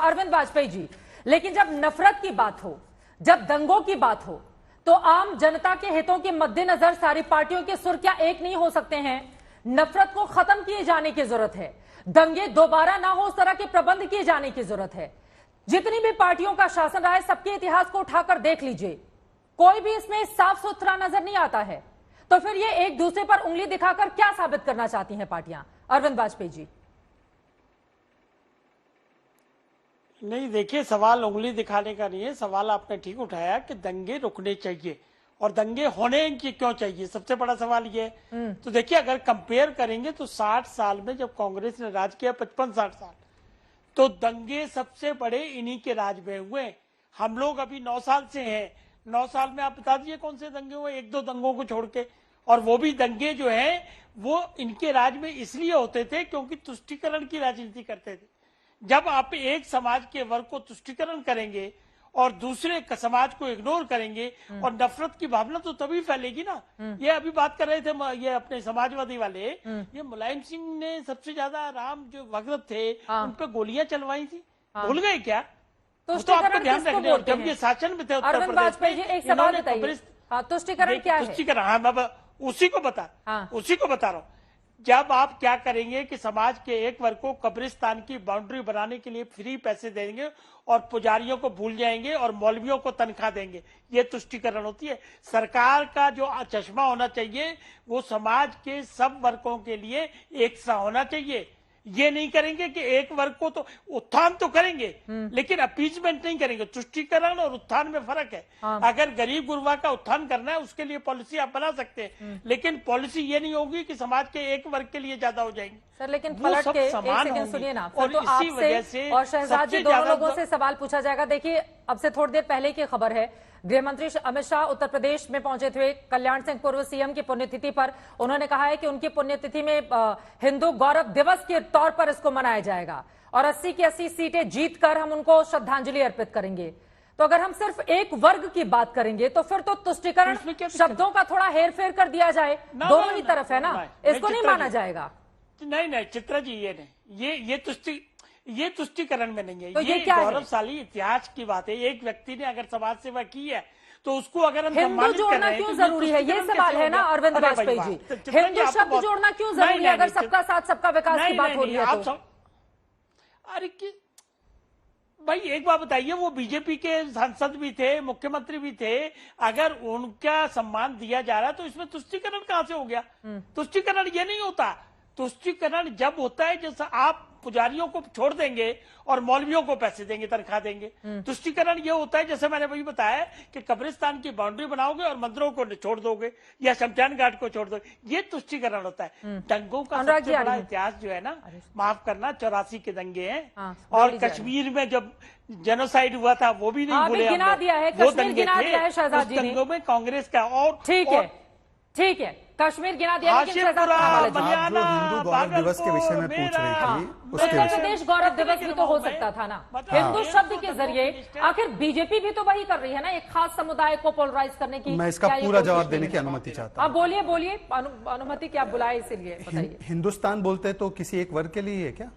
अरविंद वाजपेयी जी, लेकिन जब नफरत की बात हो, जब दंगों की बात हो, तो आम जनता के हितों के मद्देनजर सारी पार्टियों के सुर क्या एक नहीं हो सकते हैं? नफरत को खत्म किए जाने की जरूरत है, दंगे दोबारा ना हो उस तरह के प्रबंध किए जाने की जरूरत है। जितनी भी पार्टियों का शासन रहा है, सबके इतिहास को उठाकर देख लीजिए, कोई भी इसमें साफ सुथरा नजर नहीं आता है। तो फिर ये एक दूसरे पर उंगली दिखाकर क्या साबित करना चाहती हैं पार्टियां? अरविंद वाजपेयी जी। नहीं, देखिए, सवाल उंगली दिखाने का नहीं है। सवाल आपने ठीक उठाया कि दंगे रुकने चाहिए, और दंगे होने की क्यों चाहिए, सबसे बड़ा सवाल ये है। तो देखिए, अगर कंपेयर करेंगे तो 60 साल में जब कांग्रेस ने राज किया, 55-60 साल, तो दंगे सबसे बड़े इन्हीं के राज में हुए। हम लोग अभी 9 साल से हैं, 9 साल में आप बता दीजिए कौन से दंगे हुए, 1-2 दंगों को छोड़ के। और वो भी दंगे जो हैं वो इनके राज में इसलिए होते थे क्योंकि तुष्टीकरण की राजनीति करते थे। जब आप एक समाज के वर्ग को तुष्टीकरण करेंगे और दूसरे समाज को इग्नोर करेंगे, और नफरत की भावना तो तभी फैलेगी ना। ये अभी बात कर रहे थे ये अपने समाजवादी वाले, ये मुलायम सिंह ने सबसे ज्यादा राम जो भगत थे उन पे गोलियां चलवाई थी, भूल गए क्या? तो आपको ध्यान रखना है, जब ये शासन में थे उत्तर प्रदेश में, एक सवाल बताइए, तुष्टीकरण क्या है? तुष्टीकरण, हाँ, मैं उसी को बता रहा हूँ। जब आप क्या करेंगे कि समाज के एक वर्ग को कब्रिस्तान की बाउंड्री बनाने के लिए फ्री पैसे देंगे और पुजारियों को भूल जाएंगे और मौलवियों को तनख्वाह देंगे, ये तुष्टीकरण होती है। सरकार का जो चश्मा होना चाहिए वो समाज के सब वर्गों के लिए एक सा होना चाहिए। ये नहीं करेंगे कि एक वर्ग को तो उत्थान तो करेंगे लेकिन अपीजमेंट नहीं करेंगे। तुष्टीकरण और उत्थान में फर्क है। अगर गरीब गुरबा का उत्थान करना है उसके लिए पॉलिसी आप बना सकते हैं, लेकिन पॉलिसी ये नहीं होगी कि समाज के एक वर्ग के लिए ज्यादा हो जाएंगे। सर, लेकिन पलट के एक सेकंड सुनिए ना, और तो आपसे और शहजाद जी दोनों लोगों से सवाल पूछा जाएगा। देखिए, अब से थोड़ी देर पहले की खबर है, गृह मंत्री अमित शाह उत्तर प्रदेश में पहुंचे थे। कल्याण सिंह पूर्व सीएम की पुण्यतिथि पर उन्होंने कहा है कि उनकी पुण्यतिथि में हिंदू गौरव दिवस के तौर पर इसको मनाया जाएगा और 80 की 80 सीटें जीतकर हम उनको श्रद्धांजलि अर्पित करेंगे। तो अगर हम सिर्फ एक वर्ग की बात करेंगे तो फिर तो तुष्टीकरण शब्दों का थोड़ा हेर फेर कर दिया जाए, दोनों ही तरफ है ना, इसको नहीं माना जाएगा। नहीं चित्रा जी, ये नहीं, ये तुष्टीकरण में नहीं है। तो ये गौरवशाली इतिहास की बात है। एक व्यक्ति ने अगर समाज सेवा की है तो उसको अगर हम हिंदू जोड़ना क्यों जरूरी है, ये सवाल है ना अरविंद वाजपेयी जी। हिंदू शब्द जोड़ना क्यों जरूरी है अगर सबका साथ सबका विकास की बात हो रही है तो? अरे भाई, एक बात बताइए, वो बीजेपी के सांसद भी थे, मुख्यमंत्री भी थे, अगर उनका सम्मान दिया जा रहा है तो इसमें तुष्टीकरण कहां से हो गया? तुष्टीकरण ये नहीं होता। तुष्टीकरण जब होता है जैसा आप पुजारियों को छोड़ देंगे और मौलवियों को पैसे देंगे, तनख्वाह देंगे। तुष्टीकरण ये होता है जैसे मैंने वही बताया कि कब्रिस्तान की बाउंड्री बनाओगे और मंदिरों को छोड़ दोगे या शमशान घाट को छोड़ दोगे, ये तुष्टीकरण होता है। दंगों का सबसे बड़ा इतिहास जो है ना, माफ करना, 84 के दंगे हैं। और कश्मीर में जब जेनोसाइड हुआ था वो भी नहीं भूले, वो दंगे थे। दंगों में कांग्रेस का और ठीक है, कश्मीर गिना दिया, लेकिन हिंदू गौरव दिवस के विषय में पूछ रही थी, उत्तर प्रदेश गौरव दिवस भी तो हो सकता था ना। हिंदू शब्द के जरिए आखिर बीजेपी भी तो वही कर रही है ना, एक खास समुदाय को पोलराइज करने की। मैं इसका पूरा जवाब देने की अनुमति चाहता हूँ। आप बोलिए, अनुमति क्या बुलाए, इसीलिए बताइए। हिंदुस्तान बोलते तो किसी एक वर्ग के लिए है क्या?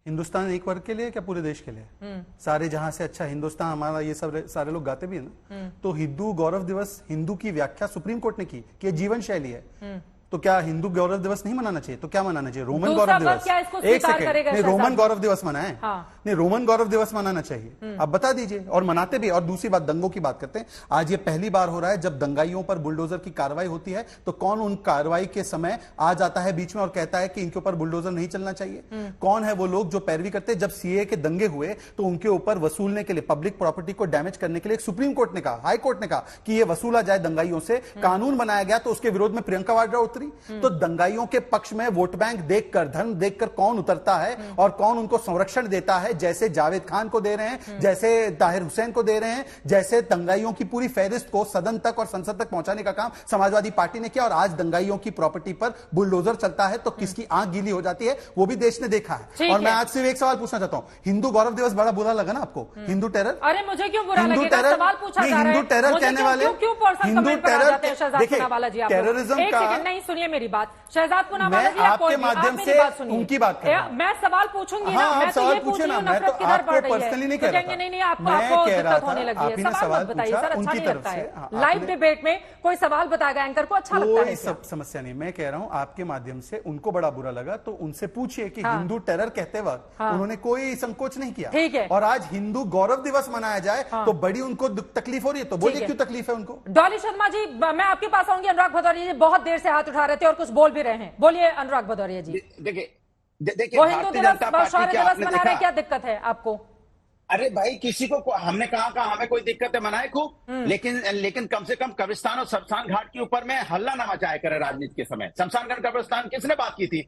हिंदुस्तान एक वर्ग के लिए क्या पूरे देश के लिए? सारे जहां से अच्छा हिंदुस्तान हमारा, ये सब सारे लोग गाते भी है ना। तो हिंदू गौरव दिवस, हिंदू की व्याख्या सुप्रीम कोर्ट ने की कि जीवन शैली है। तो क्या हिंदू गौरव दिवस नहीं मनाना चाहिए? तो क्या मनाना चाहिए? रोमन गौरव दिवस। एक सेकंड, नहीं, रोमन गौरव दिवस मनाएं। नहीं, रोमन गौरव दिवस मनाना चाहिए, आप बता दीजिए, और मनाते भी। और दूसरी बात, दंगों की बात करते हैं। आज ये पहली बार हो रहा है जब दंगाइयों पर बुलडोजर की कार्रवाई होती है तो कौन उन कार्रवाई के समय आ जाता है बीच में और कहता है कि इनके ऊपर बुलडोजर नहीं चलना चाहिए? कौन है वो लोग जो पैरवी करते हैं? जब सीए के दंगे हुए तो उनके ऊपर वसूलने के लिए, पब्लिक प्रॉपर्टी को डैमेज करने के लिए सुप्रीम कोर्ट ने कहा, हाई कोर्ट ने कहा कि ये वसूला जाए दंगाइयों से, कानून बनाया गया। तो उसके विरोध में प्रियंका वाड्रा उतरी। तो दंगाइयों के पक्ष में वोट बैंक देखकर, धर्म देखकर कौन उतरता है और कौन उनको संरक्षण देता है, जैसे जावेद खान को दे रहे हैं, जैसे ताहिर हुसैन को दे रहे हैं, जैसे दंगाइयों की पूरी फहरिस्त को सदन तक और संसद तक पहुंचाने का काम समाजवादी पार्टी ने किया। और आज दंगाइयों की प्रॉपर्टी पर बुलडोजर चलता है तो किसकी आंख गीली हो जाती है वो भी देश ने देखा है। और मैं आज सिर्फ एक सवाल पूछना चाहता हूं, हिंदू गौरव दिवस बड़ा बुरा लगा ना आपको? हिंदू टेरर, अरे मुझे क्यों बुरा लगेगा? सवाल पूछा जा रहा है, हिंदू टेरर कहने वाले, हिंदू टेरर, देखिए टेररिज्म का, सुनिए मेरी बात। शहजाद पूनावाला मैं जी, आप आपके कोई भी, आप माध्यम मेरी से बात सुनिए। उनकी बात कर रहा हूं। मैं सवाल पूछूंगी हाँ, ना, आप मैं तो सवाल ये पूछ पूछे रही ना, हूँ मैं नफरत तो किधर बढ़ आपको रही है। पर्सनली नहीं तो कह रहा कहेंगे था। नहीं नहीं, आपको मैं आपको कह रहा दिक्कत था, होने लगी आप है। ही ने सवाल सवाल मत बताइए पूछा सर, अच्छा उनकी नहीं तरफ लगता से। है। हाँ, लाइव आपने- डिबेट में कोई सवाल बताएगा एंकर को, अच्छा लगता कोई है क्या? सब समस्या नहीं। मैं कह रहा हूं आपके माध्यम से उनको बड़ा बुरा लगा, तो उनसे पूछिए कि हाँ। हिंदू टेरर कहते वक्त उन्होंने कोई संकोच नहीं किया। ठीक है। और आज हिंदू गौरव दिवस मनाया जाए तो बड़ी उनको तकलीफ हो रही है, तो बोलिए ठीक है। क्यों तकलीफ है उनको। डॉली शर्मा जी, मैं आपके पास आऊंगी। अनुराग भदौरिया जी बहुत देर से हाथ उठा रहे थे और कुछ बोल भी रहे हैं। बोलिए अनुराग भदौरिया जी। देखिए वो हिंदू भारतीय दिवस जनता व पार्टी शौर्य क्या दिवस आपने मना रहे, देखा? क्या दिक्कत है आपको? अरे भाई किसी को हमने कहा हमें कोई दिक्कत है, मनाए खूब, लेकिन कम से कम कब्रिस्तान और शमशान घाट के ऊपर में हल्ला ना मचाया करे राजनीति के समय। शमशान घाट कब्रिस्तान किसने बात की थी?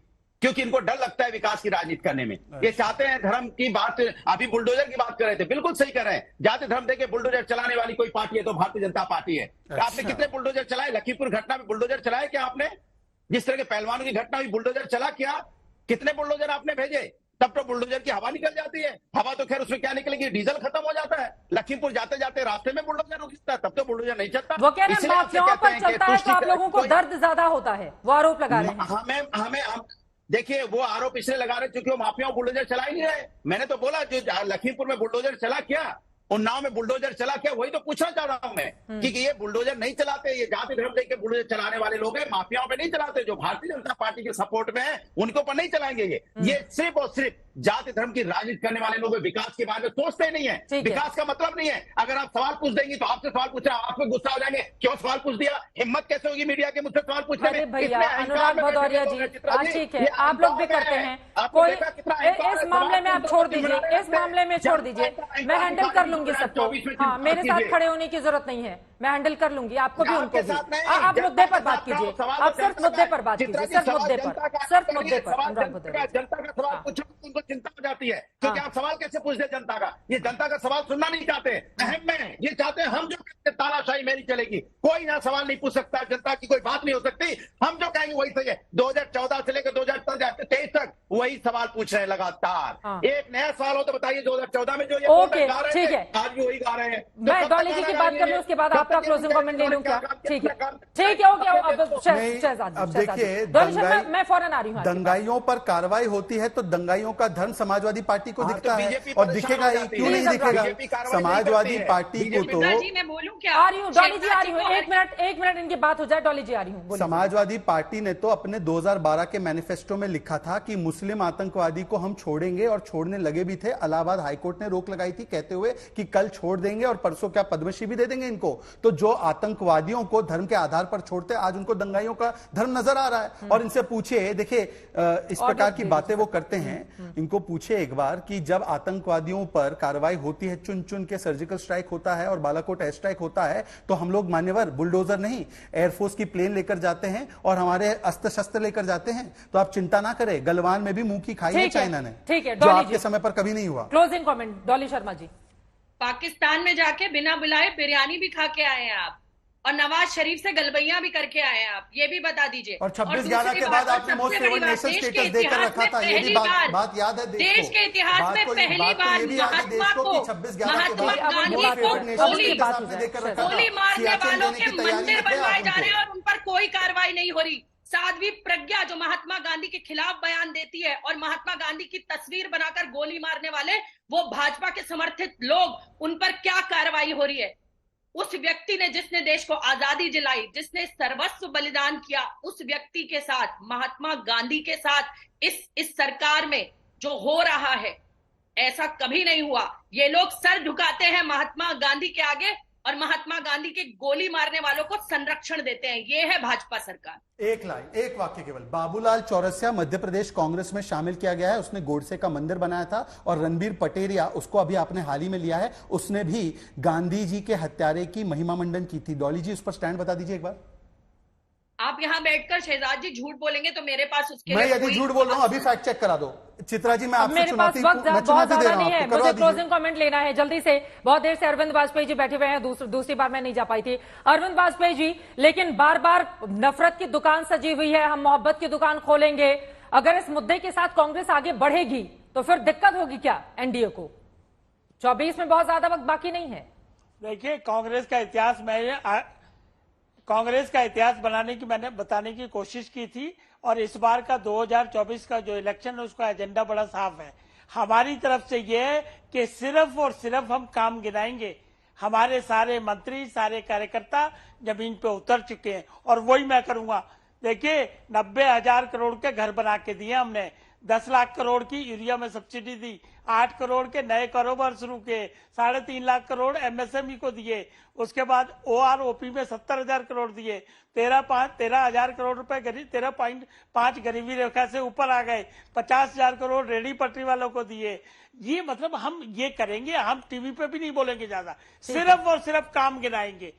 क्योंकि इनको डर लगता है विकास की राजनीति करने में। ये चाहते हैं धर्म की बात। अभी बुलडोजर की बात कर रहे थे, बिल्कुल सही कर रहे हैं। जाति धर्म देके बुलडोजर चलाने वाली कोई पार्टी है तो भारतीय जनता पार्टी है। आपने कितने बुलडोजर चलाए? लखीमपुर घटना में बुलडोजर चलाए क्या आपने? जिस तरह के पहलवानों की घटना हुई, बुलडोजर चला क्या? कितने बुलडोजर आपने भेजे? तब तो बुलडोजर की हवा निकल जाती है। हवा तो खैर उसमें क्या निकलेगी, डीजल खत्म हो जाता है। लखीमपुर जाते जाते रास्ते में बुलडोजर रुक जाता है, तब तो बुलडोजर नहीं चलता। वो कह रहे हैं इसलिए आपसे माफियाओं कहते पर हैं कि चलता है तो आप लोगों को कोई- दर्द ज्यादा होता है, वो आरोप लगा रहे हैं। हमें देखिए वो आरोप इसलिए लगा रहे क्योंकि वो माफियाओं बुलडोजर चला ही नहीं रहे। मैंने तो बोला जो लखीमपुर में बुलडोजर चला क्या, उन्नाव में बुलडोजर चला क्या, वही तो पूछना चाह रहा हूं मैं कि ये बुलडोजर नहीं चलाते, ये जाति धर्म देके बुलडोजर चलाने वाले लोग हैं, माफियाओं पे नहीं चलाते। जो भारतीय जनता पार्टी के सपोर्ट में है उनके ऊपर नहीं चलाएंगे। ये सिर्फ और सिर्फ जाति धर्म की राजनीति करने वाले लोग विकास के बारे में सोचते ही नहीं है। विकास का मतलब नहीं है। अगर आप सवाल पूछ देंगी तो आपसे सवाल पूछ रहे हैं, आप पे गुस्सा हो जाएंगे, क्यों सवाल पूछ दिया? हिम्मत कैसे होगी मीडिया के मुझसे सवाल पूछने अरे में? भैया इतने अहंकार अनुराग में बैठे भदौरिया लोग जी, हैं, चित्रा जी, ठीक है, ये आप लोग भी अहंकार करते है। हैं। आपने कोई देखा कितना अहंकार इस है, मामले में आप छोड़ दीजिए, सवाल इस मामले में छोड़ दीजिए। मैं हैंडल कर लूंगी सबको। हाँ, मेरे साथ खड़े होने की जरूरत नहीं है, मैं हैंडल कर लूंगी आपको भी उनको भी। आप मुद्दे पर बात कीजिए, आप सिर्फ मुद्दे पर बात कीजिए, सिर्फ मुद्दे पर, सिर्फ मुद्दे पर। अनुराग भदौरिया जी, जनता का सवाल पूछो तो उनको चिंता हो जाती है, क्योंकि आप सवाल कैसे पूछते जनता का? ये जनता का सवाल सुनना नहीं चाहते, अहम में ये चाहते हैं हम जो कहते हैं तानाशाही मेरी चलेगी, कोई ना सवाल नहीं पूछ सकता, जनता की कोई बात नहीं हो सकती, हम जो कहेंगे वही सही है। 2014 से लेकर 2023 तक वही सवाल पूछ रहे हैं लगातार। एक नया सवाल हो तो बताइए, 2014 में जो ये ओके, गा रहे ठीक थे, है, आज भी वही गा रहे हैं। मैं डॉली जी की बात कर लूं, उसके बाद आपका क्लोजिंग कमेंट ले लूं क्या? ठीक है, ठीक है, ओके। अब शहजाद, अब देखिए, डॉली शर्मा, मैं फौरन आ रही हूँ। दंगाइयों पर कार्रवाई होती है तो दंगाइयों का धर्म समाजवादी पार्टी को दिखता है, और दिखेगा ही, क्यों नहीं दिखेगा? समाजवादी पार्टी को तो मैं बोलूं क्या? आ रही हूँ डॉली जी, आ रही हूँ, एक मिनट इनकी बात हो जाए। डॉली जी आ रही हूँ। समाजवादी पार्टी ने तो अपने 2012 के मैनिफेस्टो में लिखा था कि मुस्लिम आतंकवादी को हम छोड़ेंगे, और छोड़ने लगे भी थे। इलाहाबाद हाईकोर्ट ने रोक लगाई थी कहते हुए कि कल छोड़ देंगे और परसों क्या पद्मश्री भी दे देंगे इनको। तो जो आतंकवादियों को धर्म के आधार पर छोड़ते, आज उनको दंगाइयों का धर्म नजर आ रहा है। और इनसे पूछिए, देखिए इस प्रकार की बातें वो करते हैं, इनको पूछिए एक बार कि जब आतंकवादियों पर कार्रवाई होती है, चुन चुन के सर्जिकल स्ट्राइक होता है और बालाकोट एयर स्ट्राइक होता है, तो हम लोग मान्यवर बुलडोजर नहीं, एयरफोर्स की प्लेन लेकर जाते हैं और हमारे अस्त्र शस्त्र लेकर जाते हैं। तो आप चिंता ना करें, गलवान में भी मुंह की खाई है चाइना ने, ठीक है, जो आपके समय पर कभी नहीं हुआ। Closing comment Dolly Sharma ji. पाकिस्तान में जाके बिना बुलाए बिरयानी भी खा के आए हैं आप, और नवाज शरीफ से गलबैया भी करके आए हैं आप, ये भी बता दीजिए। और 26/11 के बाद आपने मोस्ट फेवर्ड नेशन स्टेटस देकर रखा था, ये भी बात याद है देश के इतिहास में पहली बार महात्मा को, महात्मा गांधी को गोली मारने वालों के मंदिर बनवाए जा रहे हैं और उन पर कोई कार्रवाई नहीं हो रही। साध्वी प्रज्ञा जो महात्मा गांधी के खिलाफ बयान देती है और महात्मा गांधी की तस्वीर बनाकर गोली मारने वाले वो भाजपा के समर्थित लोग, उन पर क्या कार्रवाई हो रही है? उस व्यक्ति ने जिसने देश को आजादी दिलाई, जिसने सर्वस्व बलिदान किया, उस व्यक्ति के साथ, महात्मा गांधी के साथ इस सरकार में जो हो रहा है, ऐसा कभी नहीं हुआ। ये लोग सर झुकाते हैं महात्मा गांधी के आगे और महात्मा गांधी के गोली मारने वालों को संरक्षण देते हैं। ये है भाजपा सरकार। एक लाइन, एक वाक्य केवल। बाबूलाल चौरसिया मध्य प्रदेश कांग्रेस में शामिल किया गया है, उसने गोडसे का मंदिर बनाया था, और रणबीर पटेरिया, उसको अभी आपने हाल ही में लिया है, उसने भी गांधी जी के हत्यारे की महिमा मंडन की थी। डॉली जी, उस पर स्टैंड बता दीजिए एक बार। आप यहाँ बैठकर शहजाद जी झूठ बोलेंगे तो मेरे पास उसके मैं लिए यदि झूठ बोल रहा हूं अभी फैक्ट चेक करा दो। चित्रा जी, मैं आपसे मेरे पास चुनौती वक्त बहुत दे ज्यादा रहा नहीं है, हूं, मुझे क्लोजिंग कमेंट लेना है जल्दी से। बहुत देर से अरविंद वाजपेयी जी बैठे हुए हैं, दूसरी बार मैं नहीं जा पाई थी। अरविंद वाजपेयी जी, लेकिन बार बार नफरत की दुकान सजी हुई है, हम मोहब्बत की दुकान खोलेंगे। अगर इस मुद्दे के साथ कांग्रेस आगे बढ़ेगी तो फिर दिक्कत होगी क्या एनडीए को? 24 में बहुत ज्यादा वक्त बाकी नहीं है। देखिए, कांग्रेस का इतिहास में कांग्रेस का इतिहास बनाने की मैंने बताने की कोशिश की थी, और इस बार का 2024 का जो इलेक्शन है उसका एजेंडा बड़ा साफ है। हमारी तरफ से ये है कि सिर्फ और सिर्फ हम काम गिनाएंगे। हमारे सारे मंत्री, सारे कार्यकर्ता जमीन पे उतर चुके हैं, और वही मैं करूंगा। देखिए, 90,000 करोड़ के घर बना के दिए हमने, 10 लाख करोड़ की यूरिया में सब्सिडी दी, 8 करोड़ के नए कारोबार शुरू किए, 3.5 लाख करोड़ एमएसएमई को दिए, उसके बाद ओआरओपी में 70,000 करोड़ दिए, 13,000 करोड़ रुपए 13.5 गरीबी रेखा से ऊपर आ गए, 50,000 करोड़ रेडी पटरी वालों को दिए। ये मतलब हम ये करेंगे, हम टीवी पे भी नहीं बोलेंगे ज्यादा, सिर्फ और सिर्फ काम गिनाएंगे।